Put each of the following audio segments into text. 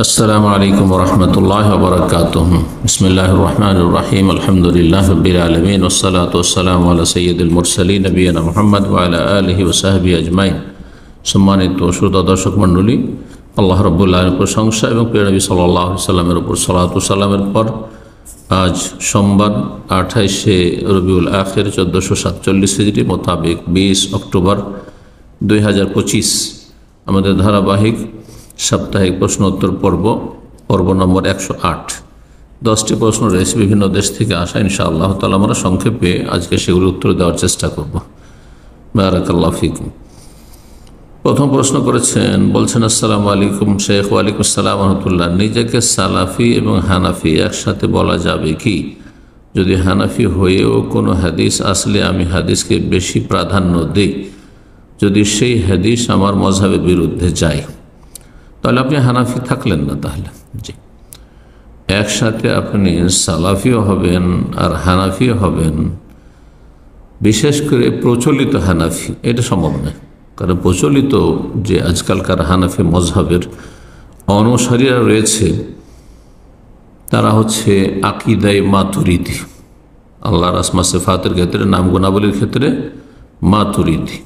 अस्सलामु अलैकुम वरहमतुल्लाहि वबरकातुहू। बिस्मिल्लाहिर रहमानिर रहीम। अल्हम्दुलिल्लाहि रब्बिल आलमीन वस्सलातु वस्सलामु अला सय्यिदिल मुरसलीन नबियिना मुहम्मद व अला आलिहि व सहबिहि अजमाइन। सम्मानित श्रोता दर्शक मंडলী, আল্লাহ রাব্বুল আলামিনের প্রশংসা এবং প্রিয় নবী সাল্লাল্লাহু আলাইহি সাল্লামের উপর সালাতু সালামের পর আজ সোমবার 28শে রবিউল আখির 1447 হিজরি মোতাবেক 20 অক্টোবর 2025 আমাদের ধারাবাহিক সাপ্তাহিক প্রশ্ন উত্তর পর্ব নম্বর 108। 10টি প্রশ্ন রয়েছে বিভিন্ন দেশ থেকে আসা। ইনশাআল্লাহ তাআলা আমরা সংক্ষেপে আজকে সেগুলোর উত্তর দেওয়ার চেষ্টা করব। বারাকাল্লাহু ফিকুম। প্রথম প্রশ্ন করেছেন, বলছেন আসসালামু আলাইকুম শেখ। ওয়ালাইকুম আসসালাম ওয়া রাহমাতুল্লাহ। নিজেকে সালাফি এবং হানাফি একসাথে বলা যাবে কি? যদি হানাফি হয়েও কোনো হাদিস আসলে আমি হাদিসকে বেশি প্রাধান্য দিই, যদি সেই হাদিস আমার মযহাবের বিরুদ্ধে যায়, তাহলে আপনি হানাফি থাকলেন না। তাহলে জি, একসাথে আপনি সালাফিও হবেন আর হানাফিও হবেন, বিশেষ করে প্রচলিত হানাফি, এটা সম্ভব নয়। কারণ প্রচলিত যে আজকালকার হানাফি মযহাবের অনুসারীরা রয়েছে, তারা হচ্ছে আকিদায়ে মাতুরিদি, আল্লাহর আসমা সিফাতের ক্ষেত্রে, নাম গুণাবলীর ক্ষেত্রে মাতুরিদি।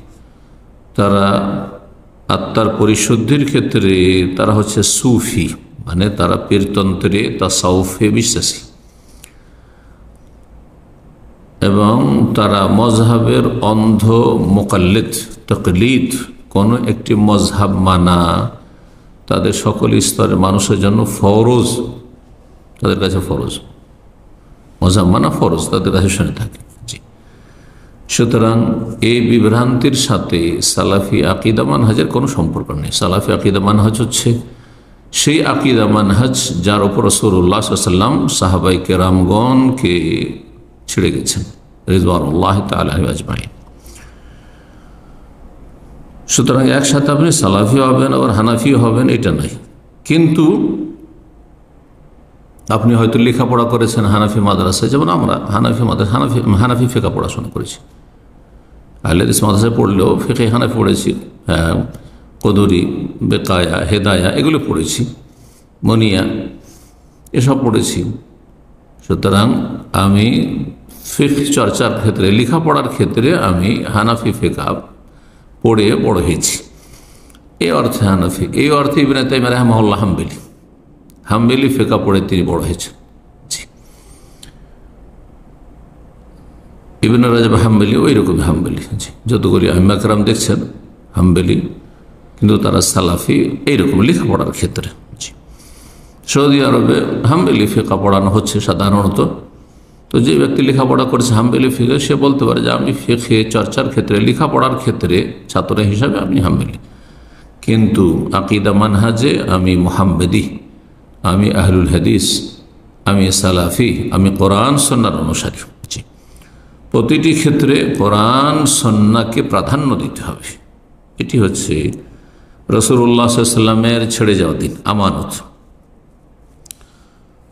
তারা আত্মার পরিশুদ্ধির ক্ষেত্রে তারা হচ্ছে সুফি, মানে তারা পীরতন্ত্রে তাসাউফে বিশ্বাসী, এবং তারা মযহাবের অন্ধ মুকাল্লিদ, তাকলিদ, কোনো একটি মযহাব মানা তাদের সকল স্তরের মানুষের জন্য ফরজ, তাদের কাছে ফরজ, মযহাব মানা ফরজ, তাদের কাছে শুনে থাকে। জি, সুতরাং এই বিভ্রান্তির সাথে সালাফি আকিদা মানহাজের কোনো সম্পর্ক নেই। সালাফি আকিদা মানহাজ হচ্ছে সেই আকিদা মানহাজ যার উপর রাসূলুল্লাহ সাল্লাল্লাহু আলাইহি ওয়াসাল্লাম সাহাবায়ে কেরামগণকে ছেড়ে গেছেন রিজওয়ানুল্লাহি তাআলা আলাইহিম আজমাইন। সুতরাং একসাথে আপনি সালাফি হবেন আর হানাফি হবেন এটা নাই। কিন্তু আপনি হয়তো লেখাপড়া করেছেন হানাফি মাদ্রাসায়, যেমন আমরা হানাফি ফিকহ পড়াশোনা করেছি, আহলে হাদিস মাদ্রাসায় পড়লেও ফিকহ হানাফি পড়েছি, কদরি, বেকায়া, হেদায়া এগুলো পড়েছি, মনিয়া এসব পড়েছি। সুতরাং আমি ফিকহ চর্চার ক্ষেত্রে, লেখাপড়ার ক্ষেত্রে আমি হানাফি ফিকহ পড়ে বড় হয়েছি, এই অর্থে হানাফি। এই অর্থে ইবনে তাইমিয়া রাহিমাহুল্লাহ হাম্বলি ফিকহ পড়ে তিনি বড় হয়েছেন। জি, ইবনে রাজব হাম্বলি ওই রকম হাম্বলি। জি, যতগুলি আইম্মা কেরাম দেখছেন হাম্বলি, কিন্তু তারা সালাফি এইরকম লেখাপড়ার ক্ষেত্রে। জি, সৌদি আরবে হাম্বলি ফিকহ পড়ানো হচ্ছে সাধারণত। তো যে ব্যক্তি লেখাপড়া করেছে হাম্বলি ফিকহ, সে বলতে পারে যে আমি ফিকহে চর্চার ক্ষেত্রে, লেখাপড়ার ক্ষেত্রে ছাত্র হিসাবে আমি হাম্বলি, কিন্তু আকিদা মানহাজে আমি মুহাম্মদি, আমি আহলুল হাদিস, আমি সালাফি, আমি কোরআন সুন্নাহর অনুসারী। জি, প্রতিটি ক্ষেত্রে কোরআন সুন্নাহকে প্রাধান্য দিতে হবে। এটি হচ্ছে রাসূলুল্লাহ সাল্লাল্লাহু আলাইহি ওয়াসাল্লামের ছেড়ে যাওয়া দিন, আমানত।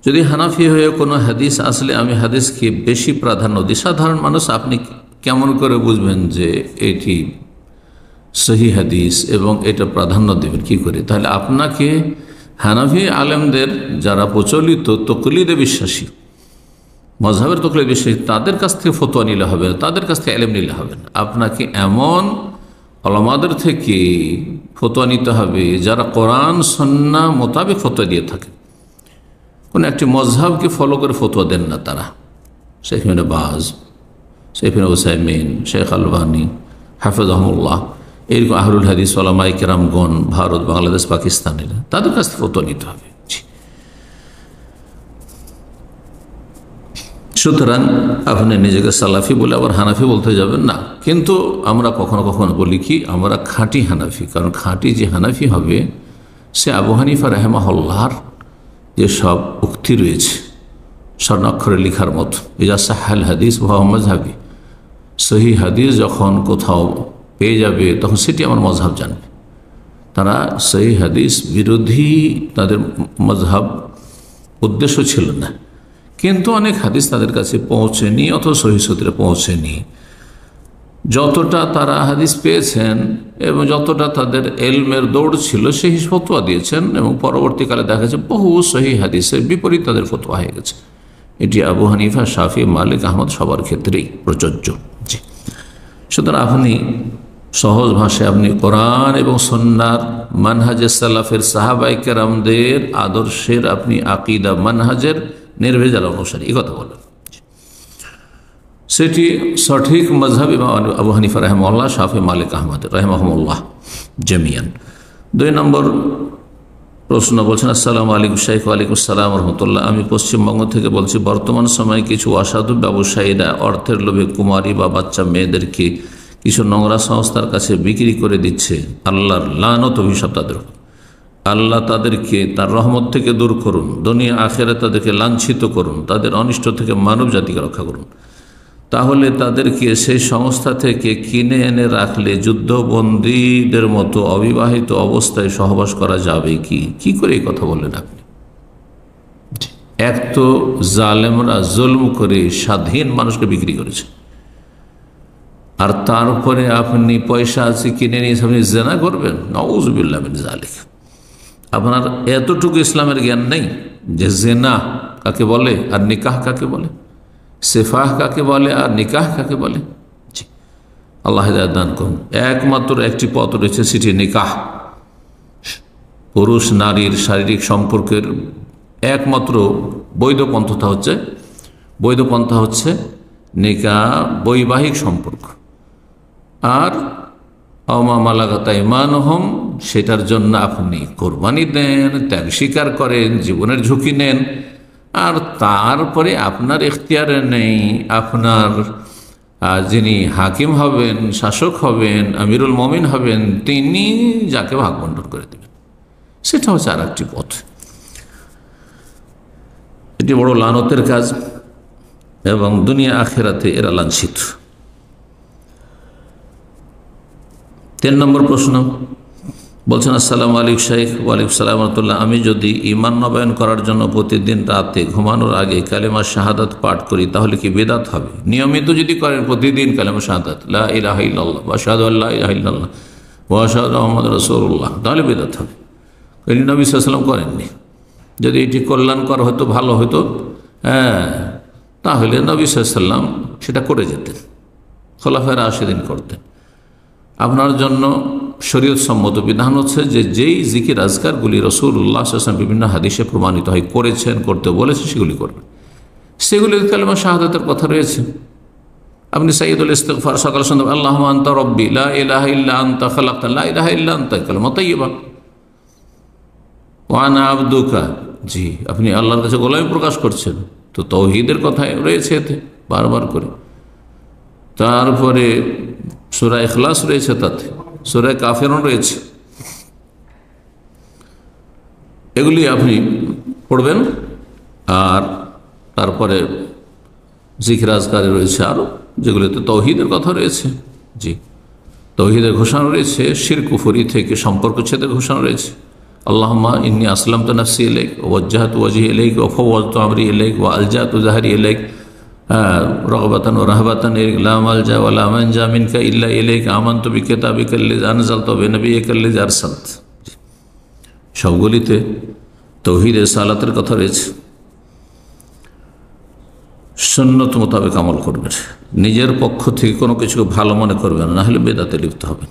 যদি হানাফি হয়ে কোনো হাদিস আসলে আমি হাদিসকে বেশি প্রাধান্য দিই, সাধারণ মানুষ আপনি কেমন করে বুঝবেন যে এটি সহি হাদিস এবং এটা প্রাধান্য দেবেন কি করে? তাহলে আপনাকে হানাফি আলেমদের, যারা প্রচলিত তকলিদে বিশ্বাসী, মযহাবের তকলিদে বিশ্বাসী, তাদের কাছ থেকে ফতোয়া নিলে হবে না, তাদের কাছ থেকে ইলম নিলে হবে না। আপনাকে এমন উলামাদের থেকে ফতোয়া নিতে হবে যারা কোরআন সুন্নাহ মোতাবেক ফতোয়া দিয়ে থাকে, কোনো একটি মযহাবকে ফলো করে ফতোয়া দেন না তারা। শেখ ইবনে বাজ, শেখ ইবনে উসাইমিন, শেখ আলবানী হাফিজাহুল্লাহ, এরকম আহলুল হাদিস উলামায়ে কেরামগণ ভারত, বাংলাদেশ, পাকিস্তানের, তাদের কাছ থেকে ফতোয়া নিতে হবে। সুতরাং আপনি নিজেকে সালাফি বলে আবার হানাফি বলতে যাবেন না। কিন্তু আমরা কখনো কখনো বলি কি, আমরা খাঁটি হানাফি। কারণ খাঁটি যে হানাফি হবে, সে আবু হানিফা রাহিমাহুল্লাহর যে সব উক্তি রয়েছে স্বর্ণাক্ষরে লেখার মতো, ইজা সাহাল হাদিস ওয়া হুয়া মাযহাবি, সহি হাদিস যখন কোথাও পেয়ে যাবে তখন সেটি আমার মযহাব জানবে। তারা সহি হাদিস বিরোধী তাদের মযহাব উদ্দেশ্য ছিল না, কিন্তু অনেক হাদিস তাদের কাছে পৌঁছেনি অথবা সহি সূত্রে পৌঁছেনি, যতটা তারা হাদিস পেয়েছেন এবং যতটা তাদের এলমের দৌড় ছিল সেই ফতোয়া দিয়েছেন, এবং পরবর্তীকালে দেখা যাচ্ছে বহু সহিহ হাদিসের বিপরীত তাদের ফতোয়া হয়ে গেছে। এটি আবু হানিফা, শাফি, মালিক, আহমদ সবার ক্ষেত্রেই প্রযোজ্য। জি, সুতরাং আপনি সহজ ভাষায় আপনি কোরআন এবং সুন্নাহর মানহাজে সালাফের সাহাবায়ে কেরামদের আদর্শের আপনি আকীদা মানহাজের নির্ভেজাল অনুসারী এই কথা বলেন, সেটি সঠিক মযহাব ইমাম আবু হানিফা রাহিমাহুল্লাহ, শাফি, মালিক, আহমদ রাহিমাহুমুল্লাহ জামিয়ান। 2 নম্বর প্রশ্ন বলছেন, আসসালামু আলাইকুম শাইখ। ওয়ালাইকুম আসসালাম রহমতুল্লাহ। আমি পশ্চিমবঙ্গ থেকে বলছি। বর্তমান সময়ে কিছু অসাধু ব্যবসায়ীরা অর্থের লোভে কুমারী বা বাচ্চা মেয়েদেরকে কিছু নোংরা সংস্থার কাছে বিক্রি করে দিচ্ছে। আল্লাহর লানত অভিশাপ তাদের উপর। আল্লাহ তাদেরকে তার রহমত থেকে দূর করুন, দুনিয়া আখিরাতে তাদেরকে লাঞ্ছিত করুন, তাদের অনিষ্ট থেকে মানব জাতিকে রক্ষা করুন। তাহলে তাদেরকে সেই সংস্থা থেকে কিনে এনে রাখলে যুদ্ধবন্দীদের মতো অবিবাহিত অবস্থায় সহবাস করা যাবে কি? কি করে এই কথা বললেন আপনি? এক তো জালেমরা জুলম করে স্বাধীন মানুষকে বিক্রি করেছে, আর তারপরে আপনি পয়সা আছে কিনে নিয়ে আপনি জেনা করবেন। নাউযুবিল্লাহ মিন যালিক। আপনার এতটুকু ইসলামের জ্ঞান নেই যে জেনা কাকে বলে আর নিকাহ কাকে বলে, সেফাহ কাকে বলে আর নিকাহ কাকে বলে। জি, আল্লাহ হিদায়াত দান করুন। একমাত্র একটি পথ রয়েছে, সেটি নিকাহ। পুরুষ নারীর শারীরিক সম্পর্কের একমাত্র বৈধ পন্থা হচ্ছে নিকাহ, বৈবাহিক সম্পর্ক। আর আমা মালাকাত আইমানুহুম, সেটার জন্য আপনি কোরবানি দেন, ত্যাগ স্বীকার করেন, জীবনের ঝুঁকি নেন, আর তারপরে আপনার এখতিয়ারে নেই, আপনার যিনি হাকিম হবেন, শাসক হবেন, আমিরুল মুমিন হবেন, তিনি যাকে ভাগ বন্টন করে দেবেন। সেটা হচ্ছে আর একটি পথ। এটি বড় লানতের কাজ এবং দুনিয়া আখিরাতে এরা লাঞ্ছিত। 3 নম্বর প্রশ্ন বলছেন, আসসালামু আলাইকুম শাইখ। ওয়ালাইকুম আসসালাম রাহমাতুল্লাহ। আমি যদি ঈমান নবায়ন করার জন্য প্রতিদিন রাতে ঘুমানোর আগে কালেমা শাহাদাত পাঠ করি তাহলে কি বিদআত হবে? নিয়মিত যদি করেন প্রতিদিন কালেমা শাহাদাত, লা ইলাহা ইল্লাল্লাহ ওয়া আশহাদু আল্লা ইলাহা ইল্লাল্লাহ ওয়া আশহাদু আন্না মুহাম্মাদার রাসূলুল্লাহ, তাহলে বিদআত হবে। নবী সাল্লাল্লাহু আলাইহি ওয়াসাল্লাম করেননি। যদি এটি কল্যাণকর হতো, ভালো হতো, তাহলে নবী সাল্লাল্লাহু আলাইহি ওয়াসাল্লাম সেটা করে যেতেন, খোলাফায়ে রাশিদিন করতেন। আপনার জন্য শরীয়ত সম্মত বিধান হচ্ছে যে যেই জিকির আজকারগুলি রাসূলুল্লাহ সাল্লাল্লাহু আলাইহি ওয়াসাল্লাম বিভিন্ন হাদিসে প্রমাণিত হয়, করেছেন, করতে বলেছে, সেগুলি করবেন। সেগুলি কালেমা শাহাদাতের কথা রয়েছে। আপনি সাইয়্যিদুল ইস্তিগফার সকাল সন্ধ্যা, আল্লাহুম্মা আনতা রাব্বি লা ইলাহা ইল্লা আনতা খালাকতানি লা ইলাহা ইল্লা আনতা, কালেমা তাইয়্যিবা। ওয়া আনা আবদুকা, জি, আপনি আল্লাহর কাছে গোলামি প্রকাশ করছেন, তো তাওহীদের কথা রয়েছে এতে বারবার করে। তারপরে সূরা ইখলাস রয়েছে, তাতে সূরা কাফিরুন রয়েছে, এগুলি আপনি পড়বেন। আর তারপরে জিকির আজকারে রয়েছে আরও, যেগুলিতে তাওহীদের কথা রয়েছে। জি, তাওহীদের ঘোষণা রয়েছে, শিরক কুফরি থেকে সম্পর্ক ছেদের ঘোষণা রয়েছে। আল্লাহুম্মা ইন্নী আসলামতু নাফসি ইলাইক ওয়া ওয়াজ্জাহতু ওয়াজহি ইলাইক ওয়া ফাওয়াযতু আমরি ইলাইক ওয়া আলজাতু যাহরি ইলাইক রাগবাতান ওয়া রাহবাতান ইলাইক লা মালজা ওয়া লা মানজা মিনকা ইল্লা ইলাইক আমানতু বিকিতাবিকা আল্লাযী আনজালতা ওয়া বিনাবিয়িকা আল্লাযী আরসালতা। সবগুলিতে তাওহীদ সালাতের কথা রয়েছে। সুন্নত মোতাবেক আমল করবেন, নিজের পক্ষ থেকে কোনো কিছুকে ভালো মনে করবেন না, হলে বেদাতে লিপ্ত হবেন।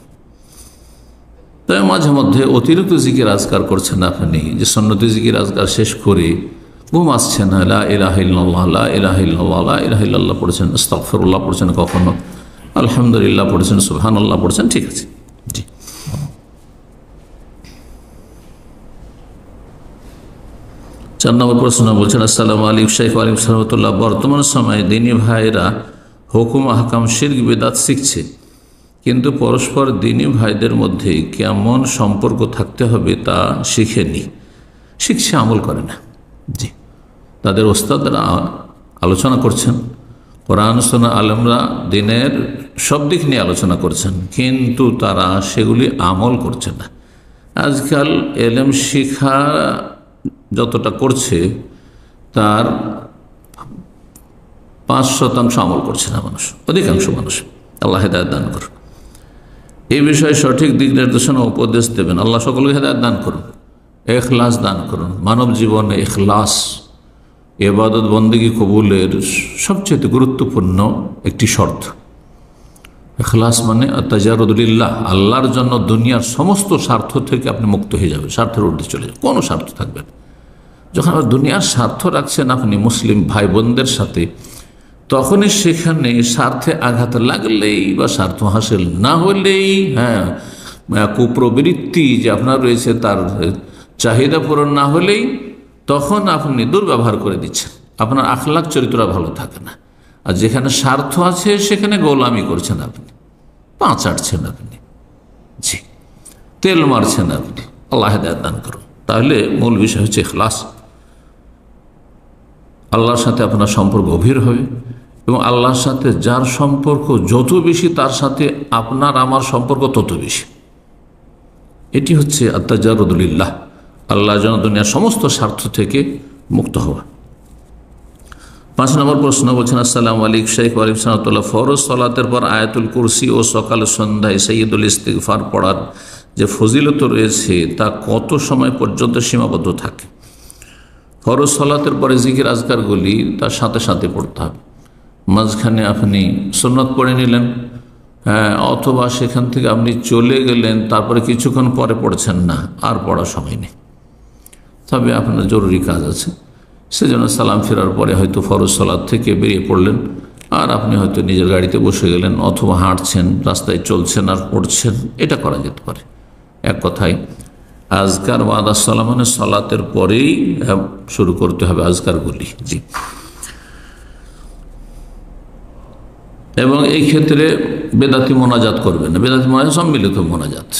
তাই মাঝে মধ্যে অতিরিক্ত জিকির আজকার করছেন আপনি, যে সুন্নতি জিকির আজকার শেষ করে ঘুম আসছে না, লা ইলাহা ইল্লাল্লাহ, লা ইলাহা ইল্লাল্লাহ, লা ইলাহা ইল্লাল্লাহ পড়ছেন, আস্তাগফিরুল্লাহ পড়ছেন, কখনো আলহামদুলিল্লাহ পড়ছেন, সুবহানাল্লাহ পড়ছেন, ঠিক আছে। জি, 4 নম্বর প্রশ্ন বলছেন, আসসালামু আলাইকুম শাইখ। ওয়ালাইকুম আসসালাম রাহমাতুল্লাহ। বর্তমান সময়ে দিনী ভাইরা হুকুম আহকাম শিরক বিদআত শিখছে, কিন্তু পরস্পর দিনী ভাইদের মধ্যে কেমন সম্পর্ক থাকতে হবে তা শিখেনি, শিখছে, আমল করে না। জি, তাদের ওস্তাদরা আলোচনা করছেন, কোরআন সুন্নাহ আলেমরা দিনের সব দিক নিয়ে আলোচনা করছেন, কিন্তু তারা সেগুলি আমল করছে না। আজকাল এলেম শিক্ষা যতটা করছে তার 5% আমল করছে না মানুষ, অধিকাংশ মানুষ। আল্লাহ হেদায়েত দান করুন। এই বিষয়ে সঠিক দিক নির্দেশনা উপদেশ দেবেন। আল্লাহ সকলকে হেদায়েত দান করুন, ইখলাস দান করুন। মানব জীবনে ইখলাস ইবাদত বন্দেগী কবুলের সবচেয়ে গুরুত্বপূর্ণ একটি শর্ত। ইখলাস মানে তাজারুদুলিল্লাহ, আল্লাহর জন্য দুনিয়ার সমস্ত স্বার্থ থেকে আপনি মুক্ত হয়ে যাবেন, স্বার্থের ঊর্ধ্বে চলে যাবেন, কোনো স্বার্থ থাকবে না। যখন আবার দুনিয়ার স্বার্থ রাখছেন আপনি মুসলিম ভাই বোনদের সাথে, তখনই সেখানে স্বার্থে আঘাত লাগলেই বা স্বার্থ হাসিল না হলেই, কুপ্রবৃত্তি যে আপনার রয়েছে তার চাহিদা পূরণ না হলেই, তখন আপনি দুর্ব্যবহার করে দিচ্ছেন, আপনার আখলাক চরিত্র ভালো থাকে না। আর যেখানে স্বার্থ আছে সেখানে গোলামি করছেন আপনি, পা চাটছেন আপনি, জি, তেল মারছেন আপনি। আল্লাহ হেদায়েত দান করুন। তাহলে মূল বিষয় হচ্ছে ইখলাস। আল্লাহর সাথে আপনার সম্পর্ক গভীর হবে এবং আল্লাহর সাথে যার সম্পর্ক যত বেশি তার সাথে আপনার আমার সম্পর্ক তত বেশি। এটি হচ্ছে আত্তাজারুদুলিল্লাহ, আল্লাহ যেন দুনিয়ার সমস্ত স্বার্থ থেকে মুক্ত হওয়া। 5 নম্বর প্রশ্ন বলছেন, আসসালামু আলাইকুম শেখ ওয়ালাইকুম সালাম। ফরজ সালাতের পর আয়াতুল কুরসি ও সকাল সন্ধ্যায় সাইয়্যিদুল ইস্তিগফার পড়ার যে ফজিলত রয়েছে তা কত সময় পর্যন্ত সীমাবদ্ধ থাকে? ফরজ সালাতের পরে জিকির আজকারগুলি তার সাথে সাথে পড়তে হবে। মাঝখানে আপনি সুন্নত পড়ে নিলেন, অথবা সেখান থেকে আপনি চলে গেলেন, তারপরে কিছুক্ষণ পরে পড়ছেন না, আর পড়ার সময় নেই, তবে আপনার জরুরি কাজ আছে, সেজন্য সালাম ফেরার পরে হয়তো ফরজ সালাত থেকে বেরিয়ে পড়লেন, আর আপনি হয়তো নিজের গাড়িতে বসে গেলেন, অথবা হাঁটছেন, রাস্তায় চলছেন আর পড়ছেন, এটা করা যেতে পারে। এক কথায় আজকার বাদা সালাম মানে সালাতের পরেই শুরু করতে হবে আজকারগুলি, জি। এবং এই ক্ষেত্রে বেদাতি মোনাজাত করবেন না, বেদাতি মোনাজাত সম্মিলিত মোনাজাত,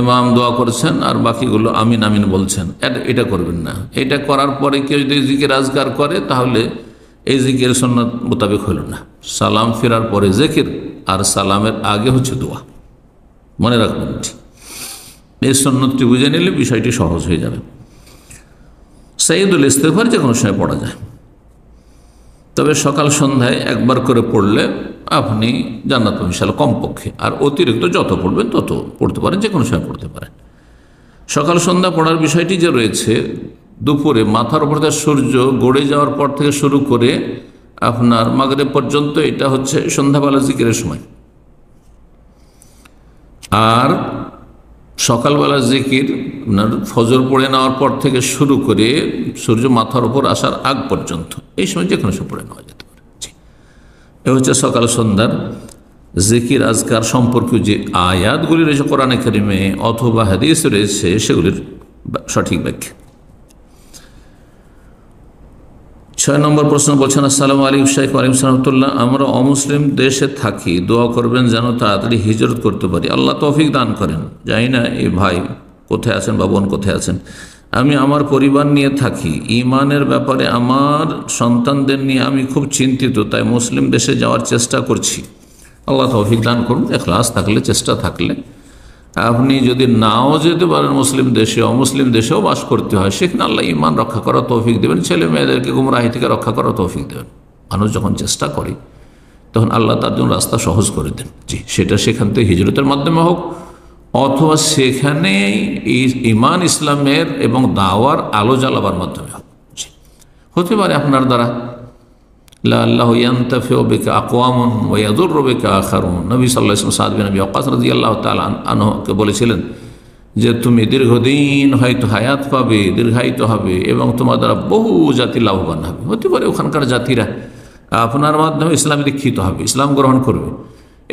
ইমাম দোয়া করছেন আর বাকিগুলো আমিন আমিন বলছেন, এটা করবেন না। এটা করার পরে কেউ যদি জিকির আজকার করে তাহলে এই জিকির সুন্নাত মোতাবেক হলো না। সালাম ফেরার পরে জিকির আর সালামের আগে হচ্ছে দোয়া, মনে রাখবেন। এই সুন্নতটি বুঝে নিলে বিষয়টি সহজ হয়ে যাবে। সাইয়্যিদুল ইস্তিগফার যে কোনো সময় পড়া যায়, তবে সকাল সন্ধ্যায় একবার করে পড়লে আপনি জান্নাত পাবেন ইনশাআল্লাহ কমপক্ষে, আর অতিরিক্ত যত পড়বেন তত পড়তে পারেন, যে কোনো সময় পড়তে পারেন। সকাল সন্ধ্যা পড়ার বিষয়টি যে রয়েছে, দুপুরে মাথার উপর থেকে সূর্য গড়ে যাওয়ার পর থেকে শুরু করে আপনার মাগরিব পর্যন্ত, এটা হচ্ছে সন্ধ্যাবেলা জিকিরের সময়। আর সকালবেলা জিকির আপনার ফজর পড়ে নেওয়ার পর থেকে শুরু করে সূর্য মাথার উপর আসার আগ পর্যন্ত, এই সময় যে কোনো সময় পড়ে নেওয়া যেতে পারে। এ হচ্ছে সকাল সন্ধ্যার জিকির আজকার সম্পর্কে যে আয়াতগুলি রয়েছে কোরআনে কারিমে অথবা হাদিস রয়েছে, সেগুলির সঠিক ব্যাখ্যা। 6 নম্বর প্রশ্ন বলছেন, আসসালামু আলাইকুম শেখ ওয়ালাইকুম সালাম। আমরা অমুসলিম দেশে থাকি, দোয়া করবেন যেন তাড়াতাড়ি হিজরত করতে পারি, আল্লাহ তৌফিক দান করেন। জানি না এই ভাই কোথায় আছেন বা বোন কোথায় আছেন। আমি আমার পরিবার নিয়ে থাকি, ইমানের ব্যাপারে আমার সন্তানদের নিয়ে আমি খুব চিন্তিত, তাই মুসলিম দেশে যাওয়ার চেষ্টা করছি, আল্লাহ তৌফিক দান করুন। ইখলাস থাকলে, চেষ্টা থাকলে, আপনি যদি নাও যেতে পারেন মুসলিম দেশে, অমুসলিম দেশেও বাস করতে হয়, সেখানে আল্লাহ ইমান রক্ষা করার তৌফিক দেবেন, ছেলে মেয়েদেরকে গুমরাহি থেকে রক্ষা করার তৌফিক দেবেন। মানুষ যখন চেষ্টা করে তখন আল্লাহ তার জন্য রাস্তা সহজ করে দেন, জি। সেটা সেখান থেকে হিজরতের মাধ্যমে হোক, অথবা সেখানে ইমান ইসলামের এবং দাওয়ার আলো জ্বালাবার মাধ্যমে হোক, জি। হতে পারে আপনার দ্বারা লাআল্লাহু ইয়ানতাফিউ বিকা আকওয়ামুন ওয়া ইয়াদুররু বিকা আখারুন। নবী সাল্লাল্লাহু আলাইহি ওয়াসাল্লাম সাদ বিন নবী ওয়াক্কাস রাদিয়াল্লাহু তাআলা আনহুকে বলেছিলেন যে তুমি দীর্ঘদিন হয়তো হায়াত পাবে, দীর্ঘায়িত হবে এবং তোমার দ্বারা বহু জাতি লাভবান হবে। হতে পারে ওখানকার জাতিরা আপনার মাধ্যমে ইসলামে দীক্ষিত হবে, ইসলাম গ্রহণ করবে,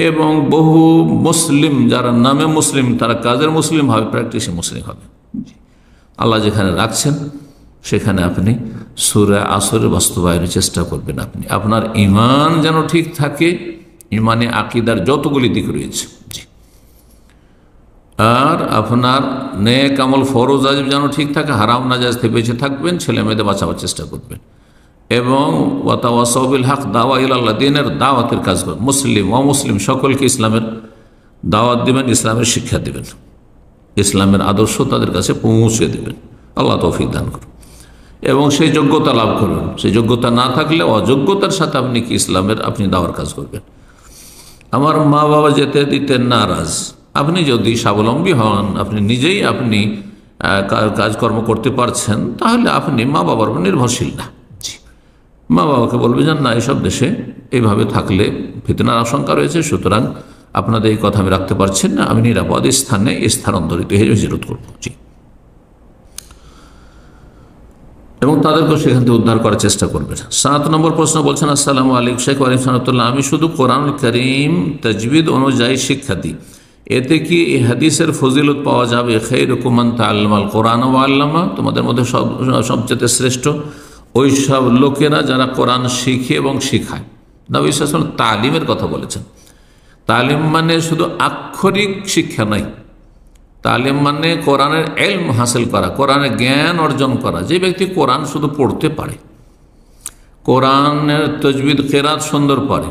এবং বহু মুসলিম যারা নামে মুসলিম তারা কাজের মুসলিম হবে, প্র্যাকটিসে মুসলিম হবে। আল্লাহ যেখানে রাখছেন সেখানে আপনি সূরা আসরের বাস্তবায়নের চেষ্টা করবেন। আপনি আপনার ঈমান যেন ঠিক থাকে, ঈমানে আকীদার যতগুলি দিক রয়েছে, আর আপনার নেক আমল ফরজ ওয়াজিব যেন ঠিক থাকে, হারাম নাজায়েজ থেকে বেঁচে থাকবেন, ছেলে মেয়েদের বাঁচাবার চেষ্টা করবেন, এবং ওয়াতাওয়াসাউ বিল হক, দাওয়া ইলাল্লাহ, দ্বীনের দাওয়াতের কাজ করবেন। মুসলিম অমুসলিম সকলকে ইসলামের দাওয়াত দিবেন, ইসলামের শিক্ষা দিবেন, ইসলামের আদর্শ তাদের কাছে পৌঁছে দেবেন। আল্লাহ তৌফিক দান করুন এবং সেই যোগ্যতা লাভ করবেন। সেই যোগ্যতা না থাকলে অযোগ্যতার সাথে আপনি কি ইসলামের আপনি দাওয়ার কাজ করবেন। আমার মা বাবা যেতে দিতে নারাজ। আপনি যদি স্বাবলম্বী হন, আপনি নিজেই আপনি কাজকর্ম করতে পারছেন, তাহলে আপনি মা বাবার উপর নির্ভরশীল না। মা বাবাকে বলবে যে না, এসব দেশে এইভাবে থাকলে ফিতনার আশঙ্কা রয়েছে, সুতরাং আপনাদের এই কথা আমি রাখতে পারছেন না, আমি নিরাপদ স্থানে স্থানান্তরিত হয়ে হিজরত করবো। জি, এবং তাদেরকেও সেখান থেকে উদ্ধার করার চেষ্টা করবেন। 7 নম্বর প্রশ্ন বলছেন, আসসালামু আলাইকুম শেখ ওয়ালিম সালাতুল্লাহ, আমি শুধু কোরআন করিম তাজবিদ অনুযায়ী শিক্ষা দিই, এতে কি এই হাদিসের ফজিলত পাওয়া যাবে? খায়রুকুম মান তাআল্লামাল কোরআন ওয়া আল্লামা, তোমাদের মধ্যে সবচেয়ে শ্রেষ্ঠ ওই সব লোকেরা যারা কোরআন শিখে এবং শিখায়। নবী সাল্লাল্লাহু আলাইহি ওয়াসাল্লাম তালিমের কথা বলেছেন। তালিম মানে শুধু আক্ষরিক শিক্ষা নয়, তালিম মানে কোরআনের ইলম হাসিল করা, কোরআনের জ্ঞান অর্জন করা। যে ব্যক্তি কোরআন শুধু পড়তে পারে, কোরআনের তাজবিদ কেরাত সুন্দর পারে,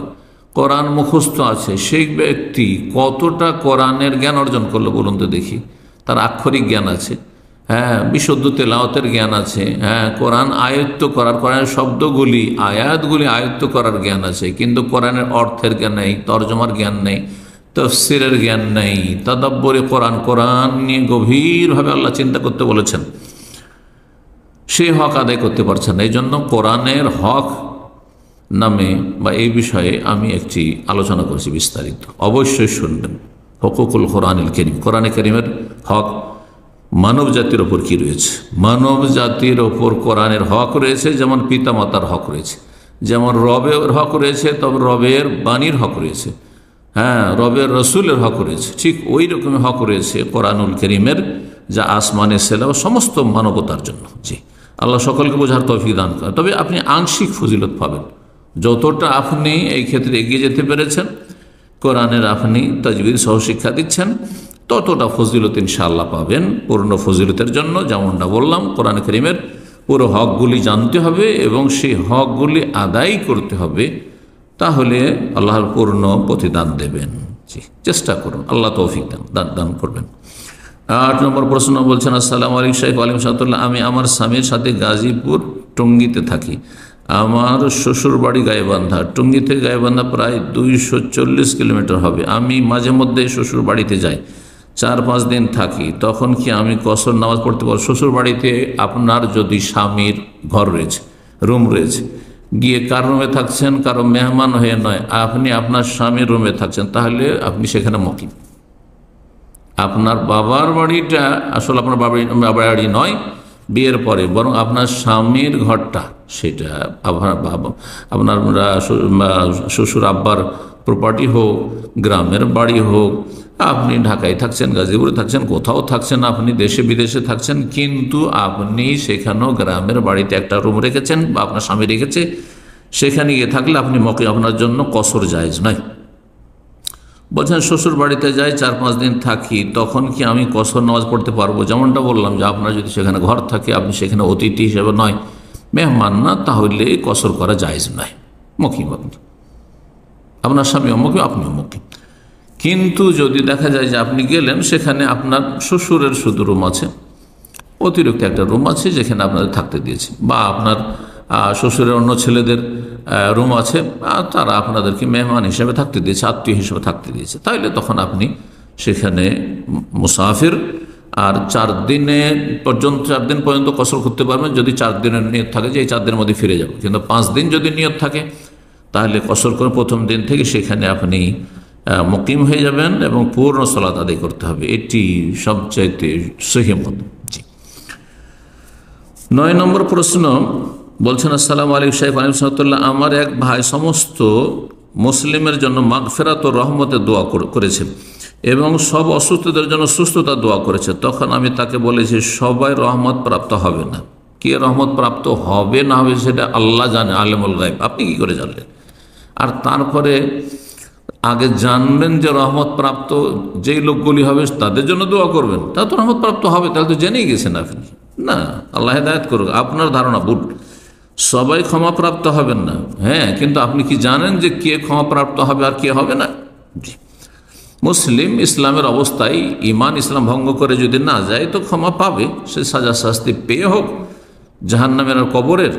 কোরআন মুখস্থ আছে, সেই ব্যক্তি কতটা কোরআনের জ্ঞান অর্জন করলো বলুন তো দেখি। তার আক্ষরিক জ্ঞান আছে, হ্যাঁ, বিশুদ্ধ তেলাওয়াতের জ্ঞান আছে, হ্যাঁ, কোরআন আয়ত্ত করার, কোরআনের শব্দগুলি আয়াতগুলি আয়ত্ত করার জ্ঞান আছে, কিন্তু কোরআনের অর্থের জ্ঞান নেই, তর্জমার জ্ঞান নেই, তাফসীরের জ্ঞান নেই, তাদাব্বুরে কোরআন, কোরআন নিয়ে গভীরভাবে আল্লাহ চিন্তা করতে বলেছেন, সেই হক আদায় করতে পারছেন না। এই জন্য কোরআনের হক নামে বা এই বিষয়ে আমি একটি আলোচনা করেছি বিস্তারিত, অবশ্যই শুনবেন। হুকুকুল কোরআনুল কারীম, কোরআনে কারীমের হক মানব জাতির ওপর কি রয়েছে? মানব জাতির ওপর কোরআনের হক রয়েছে, যেমন পিতামাতার হক রয়েছে, যেমন রবের হক রয়েছে, তবে রবের বাণীর হক রয়েছে, হ্যাঁ, রবের রসুলের হক রয়েছে, ঠিক ওই রকম হক রয়েছে কোরআনুল কারীমের, যা আসমানে সেলাও সমস্ত মানবতার জন্য। জি, আল্লাহ সকলকে বোঝার তৌফিক দান করেন। তবে আপনি আংশিক ফজিলত পাবেন, যতটা আপনি এই ক্ষেত্রে এগিয়ে যেতে পেরেছেন, কোরআনের আপনি তাজবিদ সহ শিক্ষা দিচ্ছেন, ততটা ফজিলত ইনশাআল্লাহ পাবেন। পূর্ণ ফজিলতের জন্য যেমনটা বললাম, কোরআন কারীমের পুরো হকগুলি জানতে হবে এবং সেই হকগুলি আদায় করতে হবে, তাহলে আল্লাহর পূর্ণ প্রতিদান দেবেন। জি, চেষ্টা করুন, আল্লাহ তৌফিক দান করবেন। 8 নম্বর প্রশ্ন বলছেন, আসসালামু আলাইকুম শেখ ওয়ালিম সালাতুল্লাহ, আমি আমার স্বামীর সাথে গাজীপুর টঙ্গীতে থাকি। আমার শ্বশুর বাড়ি গাইবান্ধা। টঙ্গী থেকে গাইবান্ধা প্রায় 240 কিলোমিটার হবে। আমি মাঝে মধ্যে শ্বশুর বাড়িতে যাই, 4-5 দিন থাকি। তখন কি আমি কসর নামাজ পড়তে পারব? শ্বশুর বাড়িতে আপনার যদি স্বামীর ঘর রয়েছে, রুম রয়েছে, গিয়ে কার রুমে থাকছেন, কারো মেহমান হয়ে নয়, আপনি আপনার স্বামীর রুমে থাকছেন, তাহলে আপনি সেখানে মুকিম। আপনার বাবার বাড়িটা আসলে আপনার বাবার বাড়ি নয় বিয়ের পরে, বরং আপনার স্বামীর ঘরটা, সেটা আপনার শ্বশুর আব্বার প্রপার্টি হোক, গ্রামের বাড়ি হোক, আপনি ঢাকায় থাকছেন, গাজীপুরে থাকছেন, কোথাও থাকছেন, আপনি দেশে বিদেশে থাকছেন, কিন্তু আপনি সেখানেও গ্রামের বাড়িতে একটা রুম রেখেছেন বা আপনার স্বামী রেখেছে, সেখানে গিয়ে থাকলে আপনি মুকিম, আপনার জন্য কসর জায়েজ নয়। বলছেন শ্বশুর বাড়িতে যাই, 4-5 দিন থাকি, তখন কি আমি কসর নামাজ পড়তে পারবো? যেমনটা বললাম যে আপনার যদি সেখানে ঘর থাকে, আপনি সেখানে অতিথি হিসেবে নয়, মেহমান না, তাহলে কসর করা জায়েজ নয়, মুকিম আপনি, আপনার স্বামীও মুকিম, আপনিও মুকিম। কিন্তু যদি দেখা যায় যে আপনি গেলেন, সেখানে আপনার শ্বশুরের শুধু রুম আছে, অতিরিক্ত একটা রুম আছে যেখানে আপনাদের থাকতে দিয়েছে, বা আপনার শ্বশুরের অন্য ছেলেদের রুম আছে, তারা আপনাদেরকে মেহমান হিসেবে থাকতে দিয়েছে, আত্মীয় হিসেবে থাকতে দিয়েছে, তাইলে তখন আপনি সেখানে মুসাফির, আর 4 দিন পর্যন্ত কসর করতে পারবেন যদি 4 দিনের নিয়ত থাকে যে এই 4 দিনের মধ্যে ফিরে যাব। কিন্তু 5 দিন যদি নিয়ত থাকে, তাহলে কসর করে প্রথম দিন থেকে সেখানে আপনি মুকিম হয়ে যাবেন এবং পূর্ণ সালাত আদায় করতে হবে, এটি সবচাইতে সহিহ মত। জি, 9 নম্বর প্রশ্ন বলছেন, আসসালামু আলাইকুম শেখ ওয়ালিম সালাতুল্লাহ, আমার এক ভাই সমস্ত মুসলিমের জন্য মাগফিরাত ও রহমতের দোয়া করেছে এবং সব অসুস্থদের জন্য সুস্থতার দোয়া করেছে। তখন আমি তাকে বলেছি সবাই রহমত প্রাপ্ত হবে না, কে রহমত প্রাপ্ত হবে না হবে সেটা আল্লাহ জানে, আলেমুল গায়ব, আপনি কি করে জানলেন? আর তারপরে আগে জানবেন যে রহমত প্রাপ্ত যেই লোকগুলি হবে তাদের জন্য দোয়া করবেন, তা তো রহমত প্রাপ্ত হবে, তাহলে তো জেনেই গেছেন আপনি। না, আল্লাহ হেদায়েত করুক, আপনার ধারণা ভুল, সবাই ক্ষমাপ্রাপ্ত হবেন না, হ্যাঁ, কিন্তু আপনি কি জানেন যে কে ক্ষমাপ্রাপ্ত হবে আর কে হবে না? মুসলিম ইসলামের অবস্থায় ইমান ইসলাম ভঙ্গ করে যদি না যায় তো ক্ষমা পাবে, সে সাজা শাস্তি পেয়ে হোক, জাহান্নামের আর কবরের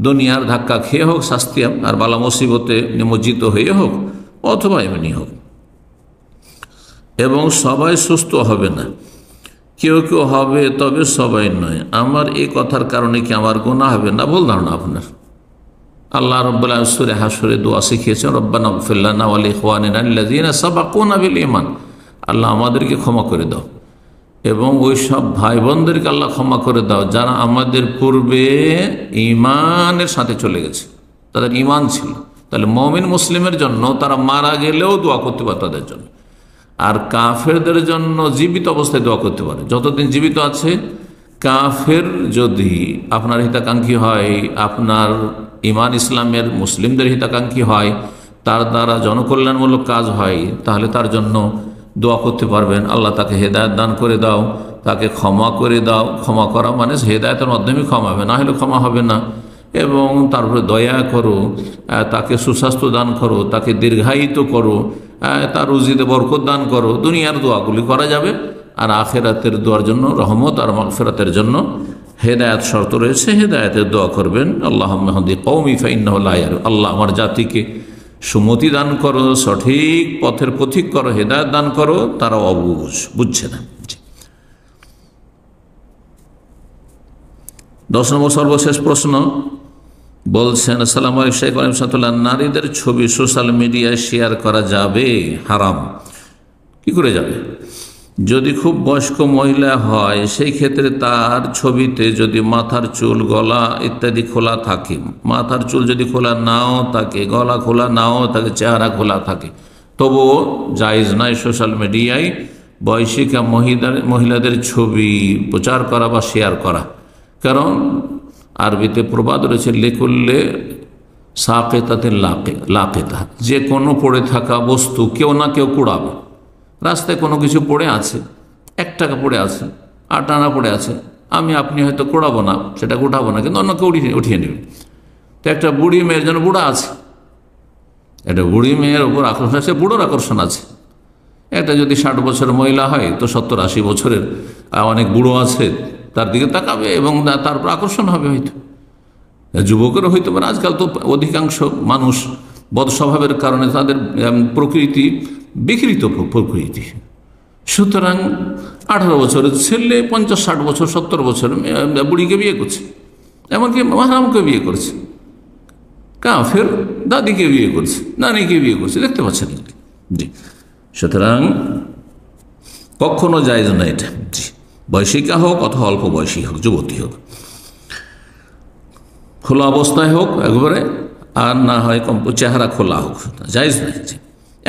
দুনিয়ার ধাক্কা খেয়ে হোক শাস্তি, আর বালা মুসিবতে নিমজ্জিত হয়ে হোক, অথবা এমনি হোক। এবং সবাই সুস্থ হবে না, কেউ কেউ হবে তবে সবাই নয়। আমার এই কথার কারণে কি আমার গুনাহ হবে না? ভুল ধারণা আপনার। আল্লাহ রাব্বুল আলামিন সূরা হাশরে দোয়া শিখিয়েছেন, রব্বানা ইগফির লানা ওয়া লিইখওয়ানিনা আল্লাযীনা সাবাকুনা বিল ঈমান। আল্লাহ আমাদেরকে ক্ষমা করে দাও এবং ওই সব ভাই বোনদেরকে আল্লাহ ক্ষমা করে দাও যারা আমাদের পূর্বে ঈমানের সাথে চলে গেছে, তাদের ঈমান ছিল। তাহলে মুমিন মুসলিমের জন্য তারা মারা গেলেও দোয়া করতে পারে তাদের জন্য, আর কাফেরদের জন্য জীবিত অবস্থায় দোয়া করতে পারে। যতদিন জীবিত আছে কাফের যদি আপনার হিতাকাঙ্ক্ষী হয়, আপনার ঈমান ইসলামের মুসলিমদের হিতাকাঙ্ক্ষী হয়, তার দ্বারা জনকল্যাণমূলক কাজ হয়, তাহলে তার জন্য দোয়া করতে পারবেন, আল্লাহ তাকে হেদায়েত দান করে দাও, তাকে ক্ষমা করে দাও। ক্ষমা করা মানে হেদায়েতের মাধ্যমে ক্ষমা হবে, না হলে ক্ষমা হবে না। এবং তারপরে দয়া করো, তাকে সুস্বাস্থ্য দান করো, তাকে দীর্ঘায়িত করো, তার রুজিতে বরকত দান করো। দুনিয়ার দোয়াগুলি করা যাবে, আর আখিরাতের দোয়ার জন্য, রহমত আর মাগফিরাতের জন্য হেদায়েত শর্ত রয়েছে, হেদায়েতের দোয়া করবেন। আল্লাহুম্মা হদি কওমি ফাইন্নাহু লা ইয়ারু, আল্লাহ আমার জাতিকে সুমতি দান করো, সঠিক পথের পথিক করো, হেদায়েত দান করো, তারা অবুঝ, বুঝছে না। 10 নম্বর সর্বশেষ প্রশ্ন বলছেন, আসসালামু আলাইকুম শেখ আলিম সাতুল্লাহ, নারীদের ছবি সোশ্যাল মিডিয়ায় শেয়ার করা যাবে? হারাম। কি করে যাবে? যদি খুব বয়স্ক মহিলা হয় সেই ক্ষেত্রে তার ছবিতে যদি মাথার চুল, গলা ইত্যাদি খোলা থাকে, মাথার চুল যদি খোলা নাও থাকে, গলা খোলা নাও থাকে, চেহারা খোলা থাকে, তবুও জায়েজ নয় সোশ্যাল মিডিয়ায় বয়সিকা মহিলাদের ছবি প্রচার করা বা শেয়ার করা। কারণ আরবিতে প্রবাদ রয়েছে, লেকুল্লে সাকেতাতে লাকেতা, যে কোনো পড়ে থাকা বস্তু কেউ না কেউ কুড়াবে। রাস্তায় কোনো কিছু পড়ে আছে, 1 টাকা পড়ে আছে, 8 আনা পড়ে আছে, আপনি হয়তো কুড়াবো না, সেটাকে উঠাবো না, কিন্তু অন্য কেউ উঠিয়ে নেবে। তো একটা বুড়ি মেয়ের জন্য বুড়া আছে, একটা বুড়ি মেয়ের ওপর আকর্ষণ আছে, বুড়োর আকর্ষণ আছে। একটা যদি 60 বছরের মহিলা হয় তো 70-80 বছরের অনেক বুড়ো আছে, তার দিকে তাকাবে এবং তারপর আকর্ষণ হবে। হয়তো যুবকেরও হইতে পারে। আজকাল তো অধিকাংশ মানুষ বদস্বভাবের কারণে তাদের প্রকৃতি বিকৃত প্রকৃতি, সুতরাং 18 বছরের ছেলে 50-60 বছর 70 বছর বুড়িকে বিয়ে করছে, এমনকি মাহরামকে বিয়ে করছে, কাফের দাদিকে বিয়ে করছে, নানিকে বিয়ে করছে, দেখতে পাচ্ছেন। জি, সুতরাং কখনো জায়েজ না এটা। জি, বয়সিকা হোক অথবা অল্প বয়সী হোক, যুবতী হোক, খোলা অবস্থায় হোক একবারে, আর না হয় চেহারা খোলা হোক, জায়েজ নাই।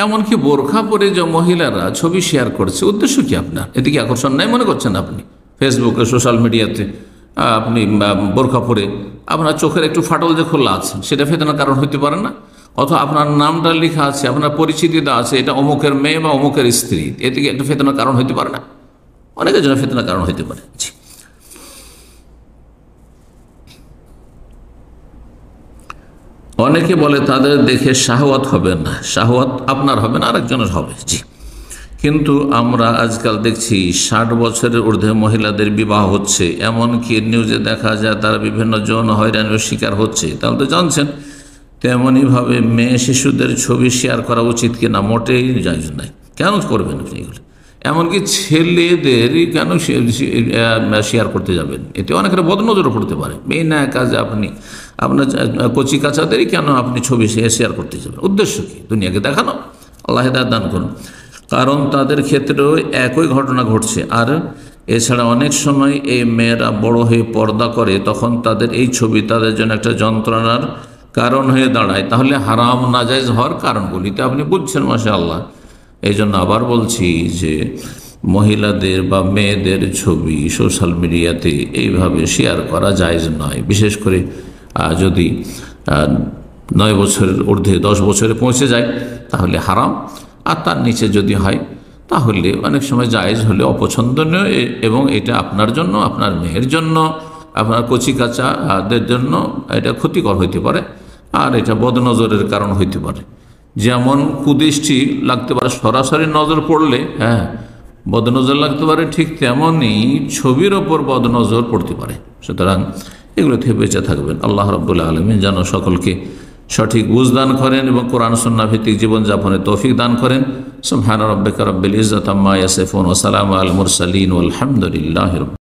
এমনকি বোরখা পরে যে মহিলারা ছবি শেয়ার করছে, উদ্দেশ্য কি আপনার? এদিকে আকর্ষণ নাই মনে করছেন আপনি? ফেসবুকে, সোশ্যাল মিডিয়াতে আপনি বোরখা পরে আপনার চোখের একটু ফাটল যে খোলা আছে, সেটা ফেতনার কারণ হইতে পারে না? অথবা আপনার নামটা লেখা আছে, আপনার পরিচিতি দেওয়া আছে, এটা অমুকের মেয়ে বা অমুকের স্ত্রী, এদিকে একটু ফেতনার কারণ হইতে পারে না? অনেকের জন্য ফেতনার কারণ হইতে পারে। অনেকে বলে তাদের দেখে শাহওয়াত হবে না, শাহওয়াত আপনার হবে না, আরেকজনের হবে। জি, কিন্তু আমরা আজকাল দেখছি 60 বছরের ঊর্ধ্বে মহিলাদের বিবাহ হচ্ছে, এমনকি নিউজে দেখা যায় তারা বিভিন্ন যৌন হয়রানির শিকার হচ্ছে। তাহলে তো জানছেন, তেমনইভাবে মেয়ে শিশুদের ছবি শেয়ার করা উচিত কিনা? মোটেই জায়েজ নাই। কেন করবেন আপনি এগুলো? এমনকি ছেলেদেরই কেন শেয়ার করতে যাবেন? এতে অনেকের বদনজরও পড়তে পারে। এই না কাজে আপনার কচি কাচাদেরই কেন আপনি ছবি শেয়ার করতে যাবেন? উদ্দেশ্য কি? দুনিয়াকে দেখানো? আল্লাহ হিদায়াত দান করুন। কারণ তাদের ক্ষেত্রেও একই ঘটনা ঘটছে। আর এছাড়া অনেক সময় এই মেয়েরা বড় হয়ে পর্দা করে, তখন তাদের এই ছবি তাদের জন্য একটা যন্ত্রণার কারণ হয়ে দাঁড়ায়। তাহলে হারাম নাজায়েজ হওয়ার কারণগুলিতে আপনি বুঝছেন, মাশাআল্লাহ। এই জন্য আবার বলছি যে মহিলাদের বা মেয়েদের ছবি সোশ্যাল মিডিয়াতে এইভাবে শেয়ার করা জায়েজ নয়। বিশেষ করে যদি 9 বছরের ঊর্ধ্বে 10 বছরে পৌঁছে যায় তাহলে হারাম, আর তার নিচে যদি হয় তাহলে অনেক সময় জায়েজ হলে অপছন্দনীয়, এবং এটা আপনার জন্য, আপনার মেয়ের জন্য, আপনার কচিকাচাদের জন্য এটা ক্ষতিকর হইতে পারে, আর এটা বদনজরের কারণ হইতে পারে। যেমন কুদৃষ্টি লাগতে পারে, সরাসরি নজর পড়লে বদনজর লাগতে পারে, ঠিক তেমনই ছবির ওপর বদনজর পড়তে পারে। সুতরাং এগুলো থেকে বেঁচে থাকবেন। আল্লাহ রাব্বুল আলামিন যেন সকলকে সঠিক বুঝ দান করেন এবং কোরআন সুন্নাহ ভিত্তিক জীবনযাপনে তৌফিক দান করেন। সুবহান রাব্বিকা রাব্বিল ইজ্জাতি আম্মা ইয়াসিফুন ওয়া সালামুন আলাল মুরসালিন ওয়াল হামদুলিল্লাহি